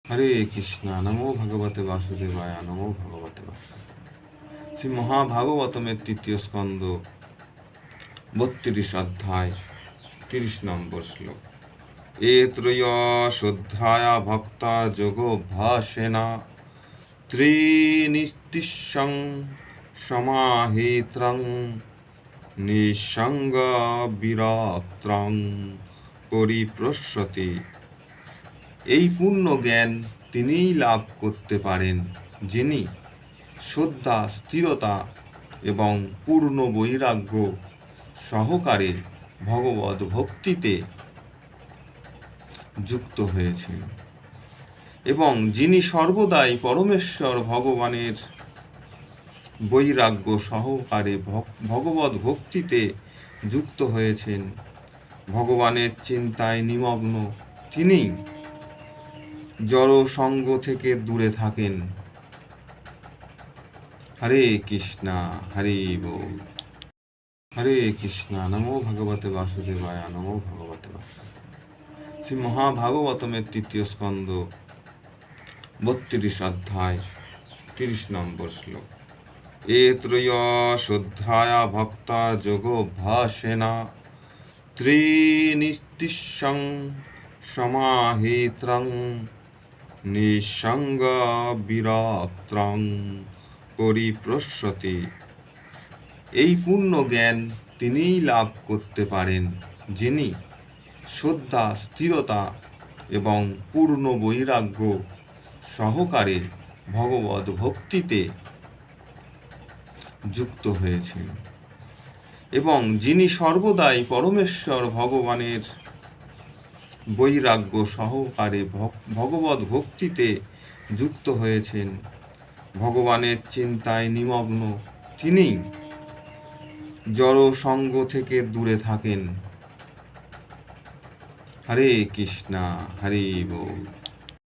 হরে কৃষ্ণ, নমো ভগবতে বাসুদেবায়, নমো ভগবতে বাসুদেবায়। শ্রী মহাভাগবতমের ৩য় স্কন্ধ ৩২ অধ্যায় ৩০ নম্বর শ্লোক। এত্রয়োশোऽধ্যায়া ভক্তা যোগভ্যাসেনা ত্রিনিষ্ঠিস্যং সমাহিত্রং নিঃসঙ্গ বিরক্ত্রং পরিপ্রশ্যতি। এই পূর্ণ জ্ঞান তিনিই লাভ করতে পারেন, যিনি শ্রদ্ধা, স্থিরতা এবং পূর্ণ বৈরাগ্য সহকারে ভগবদ ভক্তিতে যুক্ত হয়েছেন, এবং যিনি সর্বদাই পরমেশ্বর ভগবানের বৈরাগ্য সহকারে ভগবদ ভক্তিতে যুক্ত হয়েছেন, ভগবানের চিন্তায় নিমগ্ন। তিনি জড় সঙ্গ থেকে দূরে থাকেন। হরে কৃষ্ণ, হরি বল। হরে কৃষ্ণ, নমো ভগবতে বাসুদেবায়, নমো ভগবতে বাসুদেবায়। শ্রী মহাভাগবতমের ৩য় স্কন্ধ ৩২ অধ্যায় ৩০ নম্বর শ্লোক। এত্রয়োশোऽধ্যায়া ভক্তা যোগভ্যাসেনা ত্রিনিষ্ঠিস্যং সমাহিত্রং নিঃসঙ্গ বিরক্ত্রং পরিপ্রশ্যতি। এই পূর্ণ জ্ঞান তিনিই লাভ করতে পারেন, যিনি শ্রদ্ধা, স্থিরতা এবং পূর্ণ বৈরাগ্য সহকারে ভগবদ ভক্তিতে যুক্ত হয়েছেন, এবং যিনি সর্বদাই পরমেশ্বর ভগবানের বৈরাগ্য সহকারে ভগবদ ভক্তিতে যুক্ত হয়েছেন, ভগবানের চিন্তায় নিমগ্ন। তিনি জড় সঙ্গ থেকে দূরে থাকেন। হরে কৃষ্ণ, হরি বল।